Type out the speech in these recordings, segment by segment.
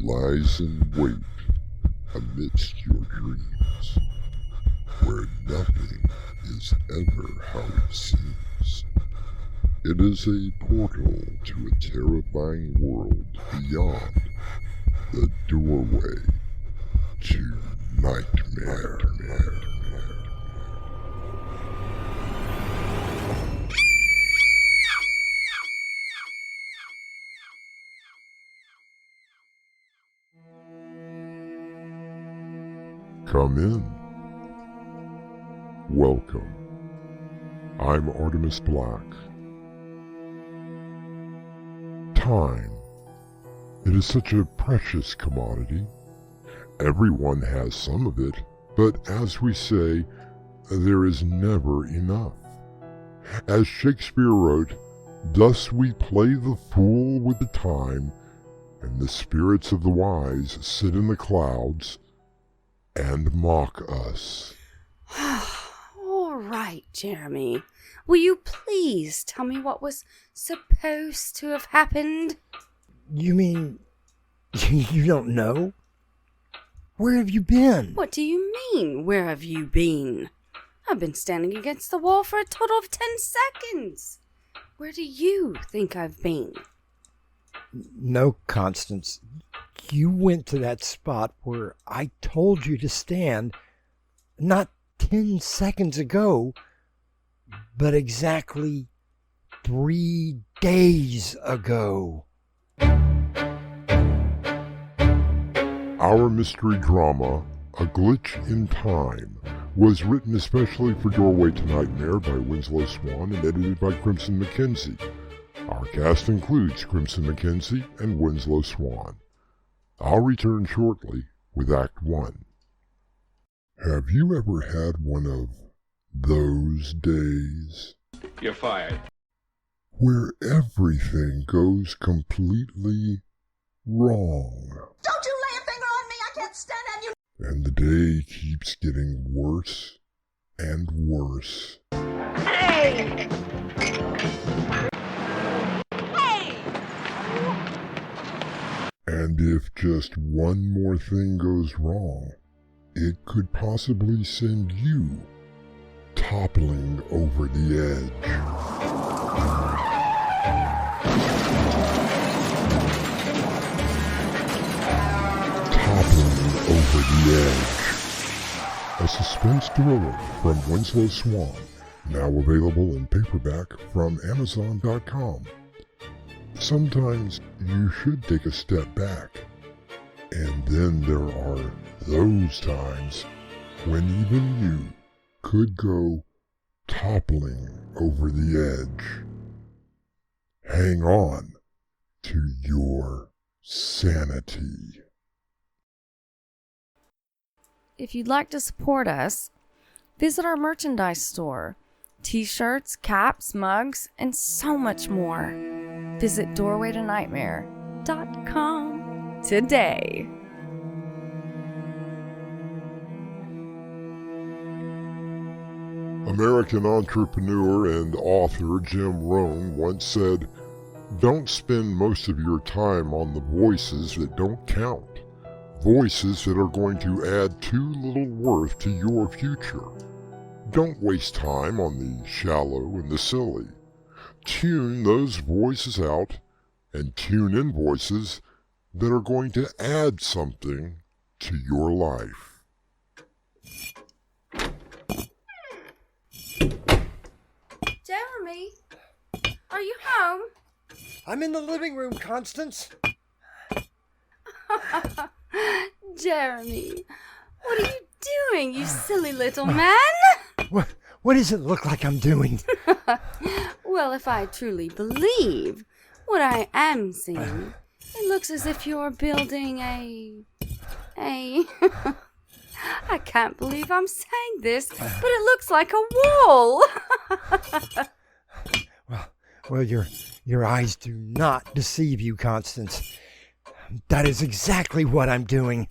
lies in wait amidst your dreams, where nothing is ever how it seems. It is a portal to a terrifying world beyond the doorway to nightmare. Come in. Welcome. I'm Artemis Black. Time. It is such a precious commodity. Everyone has some of it, but as we say, there is never enough. As Shakespeare wrote, thus we play the fool with the time, and the spirits of the wise sit in the clouds and mock us. All right, Jeremy. Will you please tell me what was supposed to have happened? You mean you don't know? Where have you been? What do you mean, where have you been? I've been standing against the wall for a total of 10 seconds. Where do you think I've been? No, Constance. You went to that spot where I told you to stand not 10 seconds ago, but exactly 3 days ago. Our mystery drama, A Glitch in Time, was written especially for Doorway to Nightmare by Winslow, Swan, and edited by Crimson McKenzie. Our cast includes Crimson McKenzie and Winslow, Swan. I'll return shortly with Act 1. Have you ever had one of those days? You're fired. Where everything goes completely wrong. Don't you lay a finger on me! I can't stand on you! And the day keeps getting worse and worse. Hey! Hey! And if just one more thing goes wrong, it could possibly send you toppling over the edge. Toppling over the edge. A suspense thriller from Winslow Swan, now available in paperback from Amazon.com. Sometimes you should take a step back, and then there are those times when even you could go toppling over the edge. Hang on to your sanity. If you'd like to support us, visit our merchandise store. T-shirts, caps, mugs, and so much more. Visit doorwaytonightmare.com today. American entrepreneur and author Jim Rohn once said, "Don't spend most of your time on the voices that don't count. Voices that are going to add too little worth to your future. Don't waste time on the shallow and the silly. Tune those voices out and tune in voices that are going to add something to your life." Jeremy, are you home? I'm in the living room, Constance. Jeremy, what are you doing, you silly little man? What does it look like I'm doing? Well, if I truly believe what I am seeing, it looks as if you're building a... I can't believe I'm saying this, but it looks like a wall. Well, your eyes do not deceive you, Constance. That is exactly what I'm doing.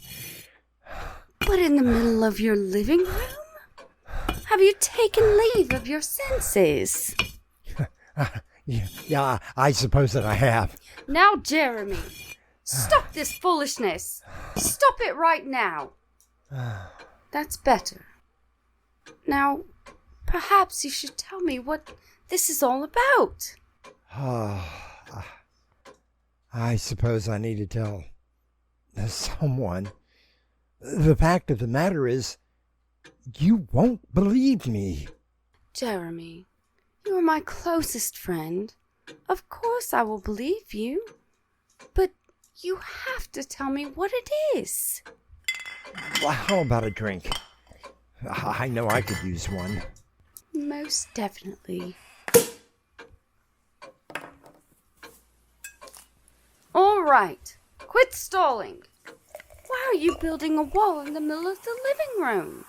But in the middle of your living room? Have you taken leave of your senses? Yeah, I suppose that I have. Now, Jeremy, Stop this foolishness! Stop it right now! That's better. Now, perhaps you should tell me what this is all about. I suppose I need to tell someone. The fact of the matter is, you won't believe me. Jeremy, you are my closest friend. Of course I will believe you. But you have to tell me what it is. Well, how about a drink? I know I could use one. Most definitely. All right, quit stalling. Why are you building a wall in the middle of the living room?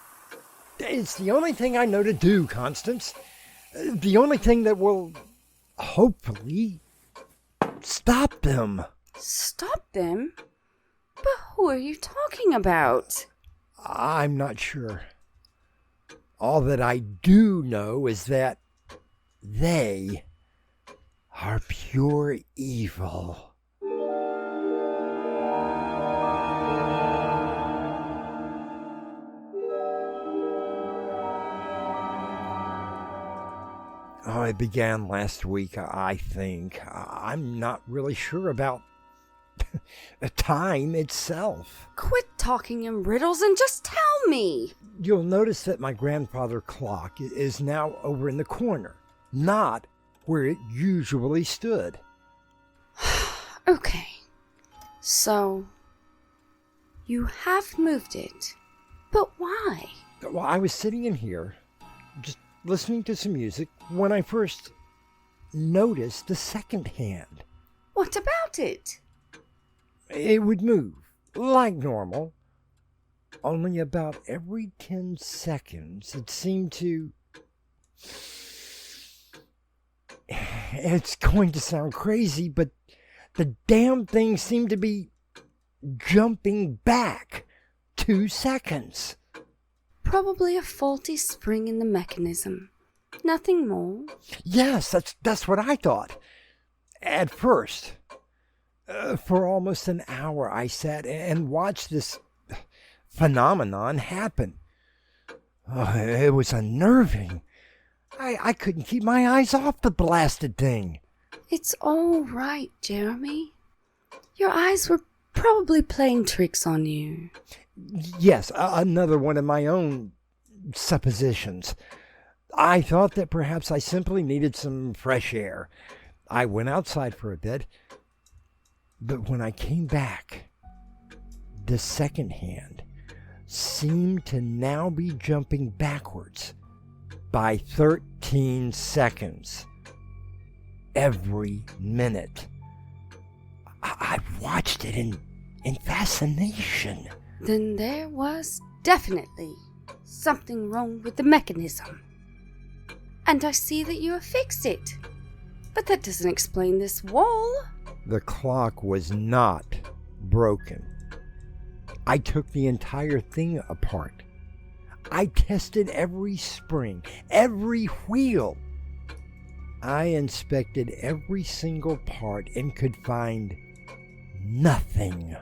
It's the only thing I know to do, Constance. The only thing that will, hopefully, stop them. Stop them? But who are you talking about? I'm not sure. All that I do know is that they are pure evil. Oh, it began last week, I think. I'm not really sure about the time itself. Quit talking in riddles and just tell me. You'll notice that my grandfather's clock is now over in the corner, not where it usually stood. Okay, so you have moved it, but why? Well, I was sitting in here, just listening to some music, when I first noticed the second hand. What about it? It would move, like normal, only about every 10 seconds it seemed to... It's going to sound crazy, but the damn thing seemed to be jumping back 2 seconds. Probably a faulty spring in the mechanism. Nothing more. Yes, that's what I thought. At first. For almost an hour I sat and watched this phenomenon happen. Oh, it was unnerving. I couldn't keep my eyes off the blasted thing. It's all right, Jeremy. Your eyes were probably playing tricks on you. Yes, another one of my own suppositions. I thought that perhaps I simply needed some fresh air. I went outside for a bit, but when I came back, the second hand seemed to now be jumping backwards by 13 seconds every minute. I watched it in fascination. Then there was definitely something wrong with the mechanism. And I see that you have fixed it. But that doesn't explain this wall. The clock was not broken. I took the entire thing apart. I tested every spring, every wheel. I inspected every single part and could find nothing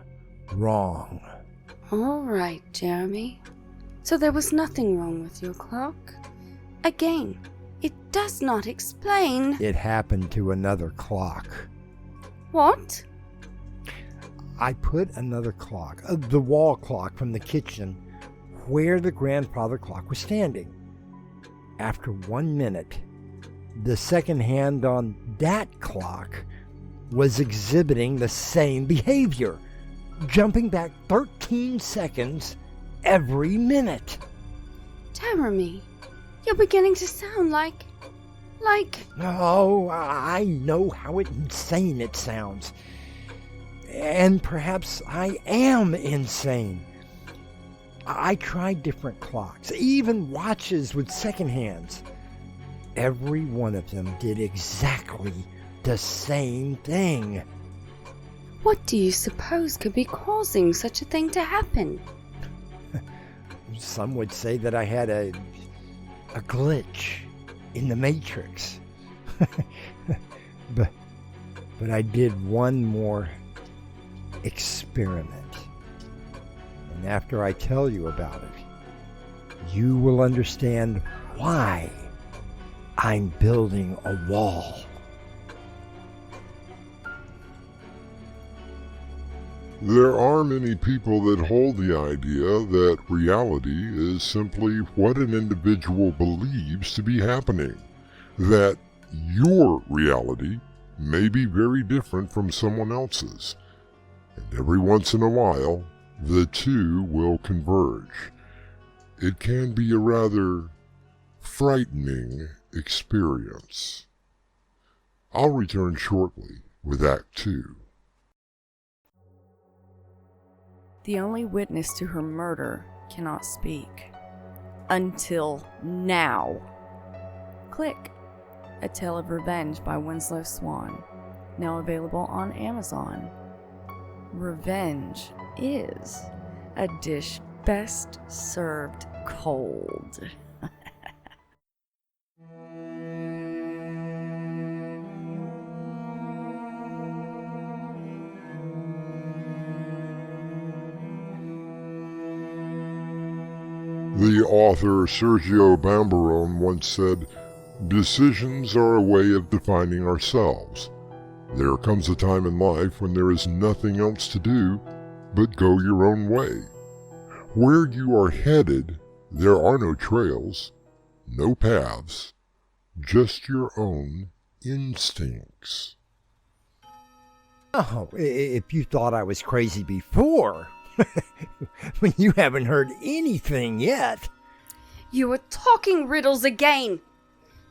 wrong. All right, Jeremy. So there was nothing wrong with your clock? Again, it does not explain... It happened to another clock. What? I put another clock, the wall clock from the kitchen, where the grandfather clock was standing. After 1 minute, the second hand on that clock was exhibiting the same behavior, jumping back 13 seconds every minute. Jeremy, you're beginning to sound like... Oh, I know how insane it sounds. And perhaps I am insane. I tried different clocks, even watches with second hands. Every one of them did exactly the same thing. What do you suppose could be causing such a thing to happen? Some would say that I had a glitch in the Matrix. but I did one more experiment. And after I tell you about it, you will understand why I'm building a wall. There are many people that hold the idea that reality is simply what an individual believes to be happening, that your reality may be very different from someone else's, and every once in a while, the two will converge. It can be a rather frightening experience. I'll return shortly with Act 2. The only witness to her murder cannot speak. Until now. Click. A Tale of Revenge by Winslow Swan. Now available on Amazon. Revenge is a dish best served cold. The author Sergio Bambarone once said, "Decisions are a way of defining ourselves. There comes a time in life when there is nothing else to do but go your own way. Where you are headed, there are no trails, no paths, just your own instincts." Oh, if you thought I was crazy before, when you haven't heard anything yet. You were talking riddles again.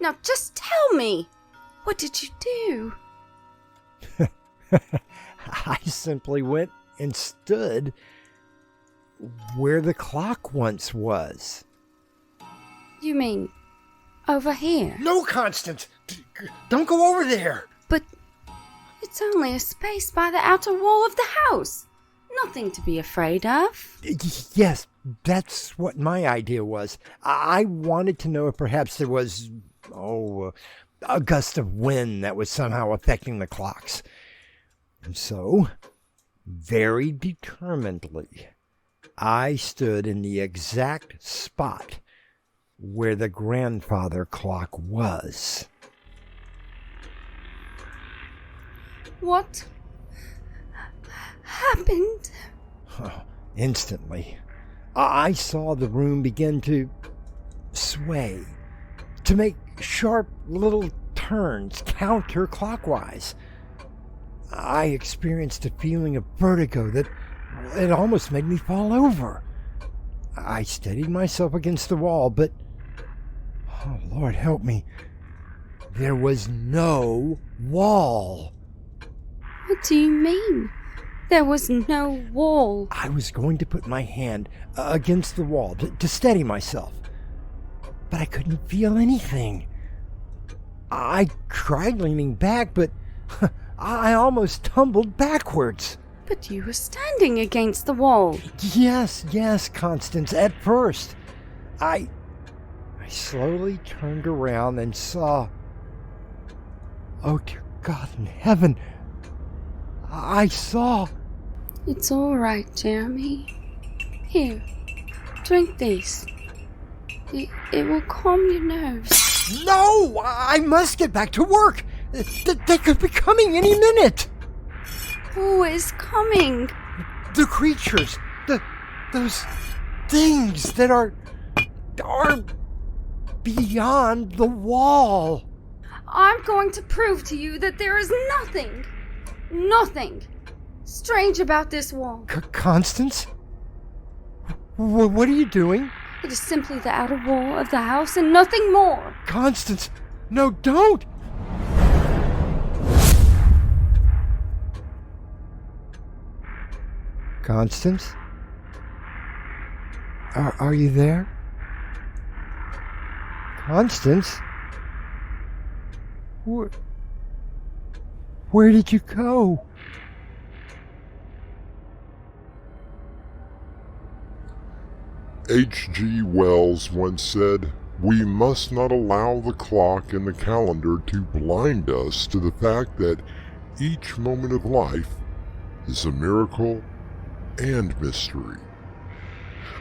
Now just tell me, what did you do? I simply went and stood where the clock once was. You mean over here? No, Constance! Don't go over there! But it's only a space by the outer wall of the house. Nothing to be afraid of. Yes, that's what my idea was. I wanted to know if perhaps there was, a gust of wind that was somehow affecting the clocks. And so, very determinedly, I stood in the exact spot where the grandfather clock was. What happened? Instantly, I saw the room begin to sway, to make sharp little turns counterclockwise. I experienced a feeling of vertigo that it almost made me fall over. I steadied myself against the wall, but, oh Lord help me, there was no wall. What do you mean? There was no wall. I was going to put my hand against the wall to steady myself, but I couldn't feel anything. I tried leaning back, but I almost tumbled backwards. But you were standing against the wall. Yes, Constance, at first. I slowly turned around and saw... Oh, dear God in heaven, I saw... It's all right, Jeremy. Here, drink this. It will calm your nerves. No! I must get back to work! They could be coming any minute! Who is coming? The creatures! Those things that are beyond the wall! I'm going to prove to you that there is nothing strange about this wall. Constance? What are you doing? It is simply the outer wall of the house and nothing more. Constance! No, don't! Constance? Are you there? Constance? Where did you go? H.G. Wells once said, "We must not allow the clock and the calendar to blind us to the fact that each moment of life is a miracle and mystery.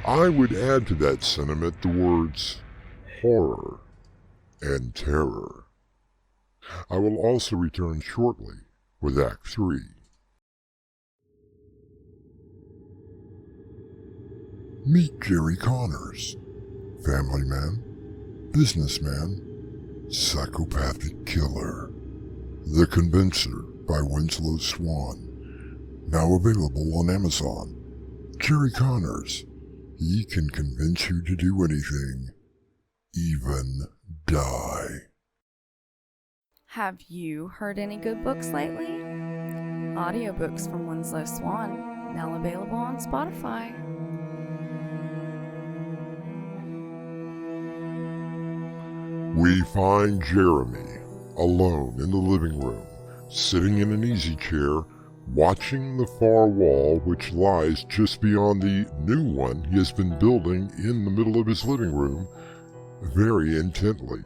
I would add to that sentiment the words horror and terror. I will also return shortly with Act 3. Meet Jerry Connors, family man, businessman, psychopathic killer. The Convincer by Winslow Swan, now available on Amazon. Jerry Connors, he can convince you to do anything, even die. Have you heard any good books lately? Audiobooks from Winslow Swan, now available on Spotify. We find Jeremy alone in the living room, sitting in an easy chair, watching the far wall which lies just beyond the new one he has been building in the middle of his living room, very intently.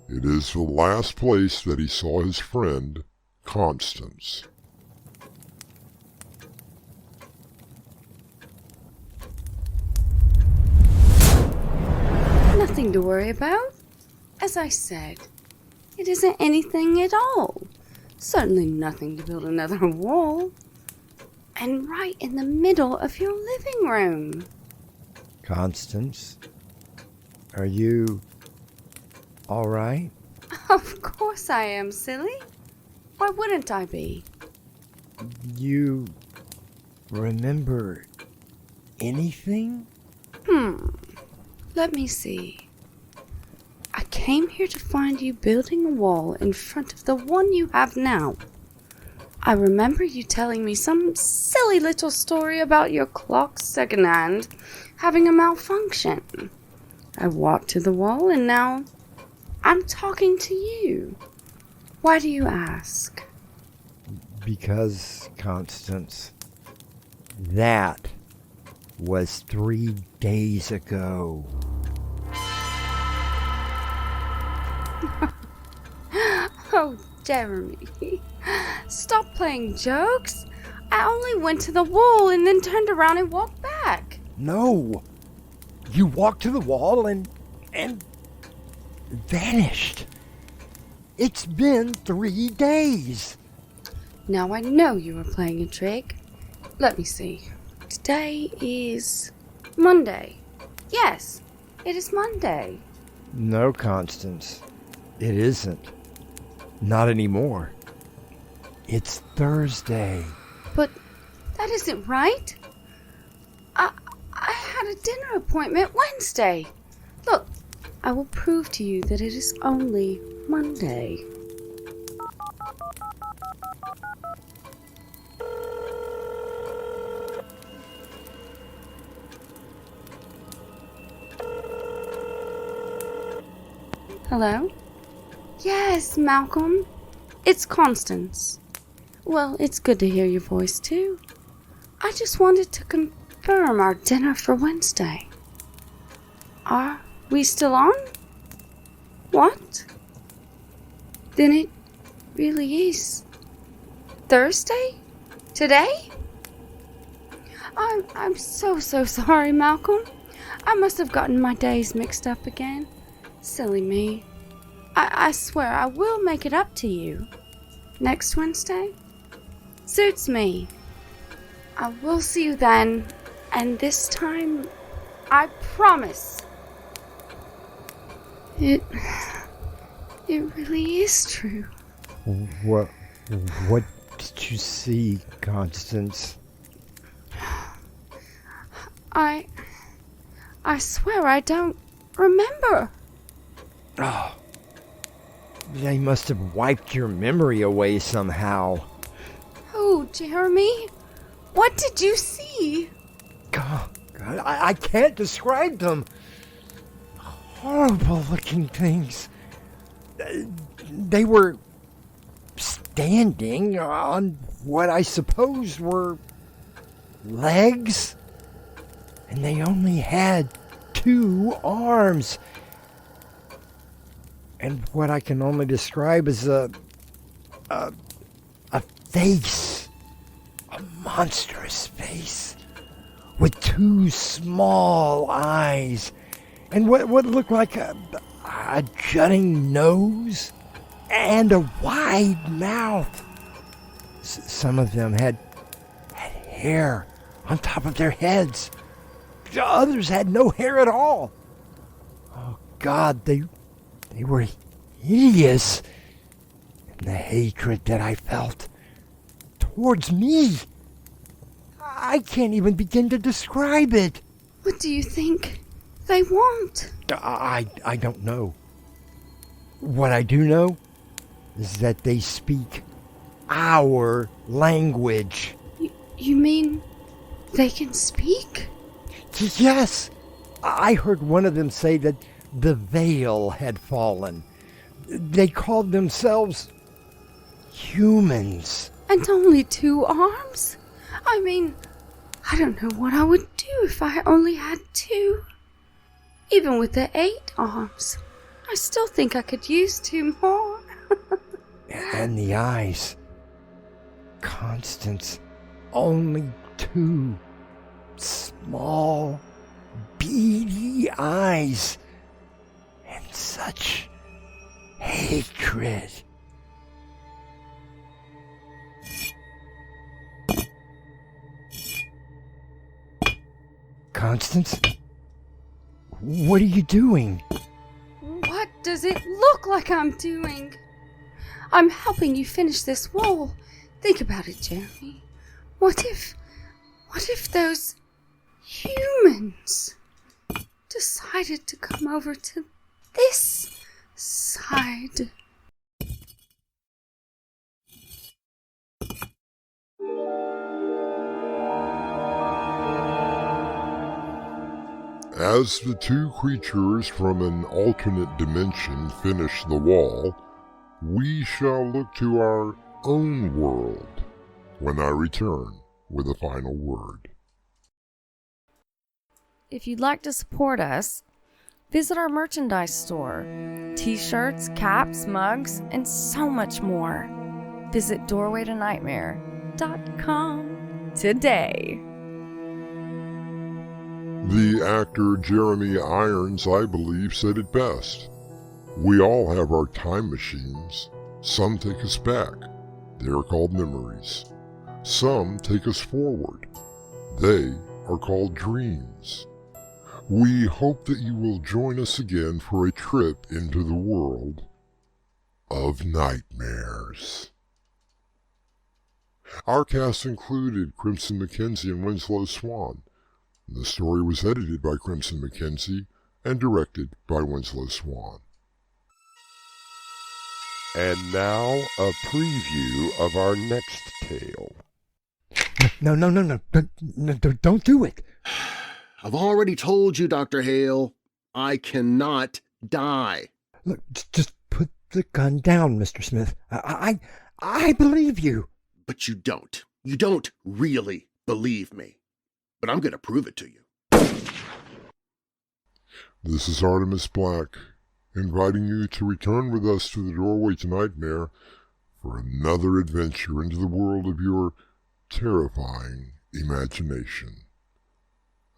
It is the last place that he saw his friend, Constance. Nothing to worry about. As I said, it isn't anything at all. Certainly nothing to build another wall. And right in the middle of your living room. Constance, are you all right? Of course I am, silly. Why wouldn't I be? You remember anything? Let me see. I came here to find you building a wall in front of the one you have now. I remember you telling me some silly little story about your clock secondhand having a malfunction. I walked to the wall and now I'm talking to you. Why do you ask? Because, Constance, that was 3 days ago. Oh, Jeremy, stop playing jokes. I only went to the wall and then turned around and walked back. No! You walked to the wall and vanished. It's been 3 days. Now I know you were playing a trick. Let me see. Today is Monday. Yes, it is Monday. No, Constance, it isn't. Not anymore. It's Thursday. But that isn't right. I had a dinner appointment Wednesday. Look, I will prove to you that it is only Monday. Hello? Yes, Malcolm. It's Constance. Well, it's good to hear your voice, too. I just wanted to confirm our dinner for Wednesday. Are we still on? What? Then it really is Thursday? Today? I'm so sorry, Malcolm. I must have gotten my days mixed up again. Silly me. I swear I will make it up to you. Next Wednesday? Suits me. I will see you then, and this time, I promise. It really is true. What did you see, Constance? I swear I don't remember. Oh, they must have wiped your memory away somehow. Oh, Jeremy, what did you see? God, I can't describe them. Horrible looking things. They were standing on what I suppose were legs, and they only had 2 arms. And what I can only describe as a face. a monstrous face with two small eyes and what looked like a jutting nose and a wide mouth. Some of them had hair on top of their heads. Others had no hair at all. Oh God, they were hideous. And the hatred that I felt towards me, I can't even begin to describe it. What do you think they want? I don't know. What I do know is that they speak our language. You mean they can speak? Yes. I heard one of them say that the veil had fallen. They called themselves humans. And only 2 arms? I mean, I don't know what I would do if I only had 2. Even with the 8 arms, I still think I could use 2 more. And the eyes. Constance, only 2 small, beady eyes. And such hatred. Constance? What are you doing? What does it look like I'm doing? I'm helping you finish this wall. Think about it, Jeremy. What if those humans decided to come over to this side? As the 2 creatures from an alternate dimension finish the wall, we shall look to our own world when I return with a final word. If you'd like to support us, visit our merchandise store. T-shirts, caps, mugs, and so much more. Visit doorwaytonightmare.com today. The actor Jeremy Irons, I believe, said it best. We all have our time machines. Some take us back. They are called memories. Some take us forward. They are called dreams. We hope that you will join us again for a trip into the world of nightmares. Our cast included Crimson McKenzie and Winslow Swan. The story was edited by Crimson McKenzie and directed by Winslow Swan. And now, a preview of our next tale. No, don't do it. I've already told you, Dr. Hale, I cannot die. Look, just put the gun down, Mr. Smith. I believe you. But you don't. You don't really believe me. But I'm going to prove it to you. This is Artemis Black, inviting you to return with us to the Doorway to Nightmare for another adventure into the world of your terrifying imagination.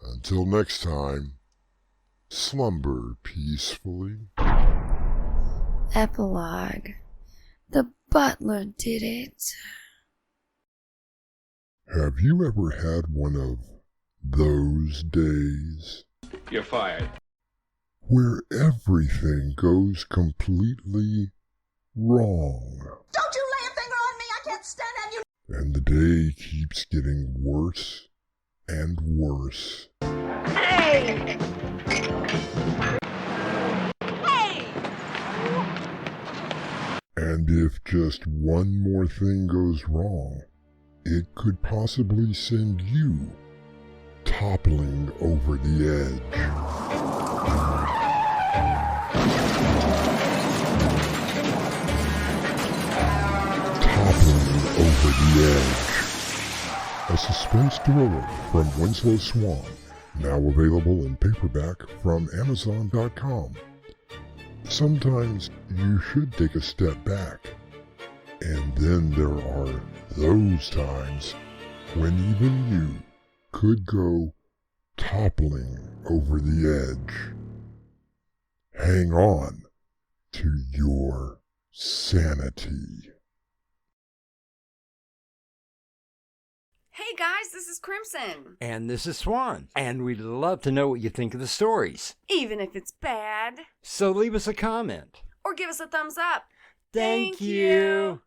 Until next time, slumber peacefully. Epilogue. The butler did it. Have you ever had one of those days? You're fired. Where everything goes completely wrong. Don't you lay a finger on me! I can't stand it! You. And the day keeps getting worse and worse. Hey! Hey! And if just one more thing goes wrong, it could possibly send you toppling over the edge. Toppling over the edge. A suspense thriller from Winslow Swan, now available in paperback from Amazon.com. Sometimes you should take a step back. And then there are those times when even you could go toppling over the edge. Hang on to your sanity. Hey guys, this is Crimson. And this is Swan. And we'd love to know what you think of the stories. Even if it's bad. So leave us a comment. Or give us a thumbs up. Thank you.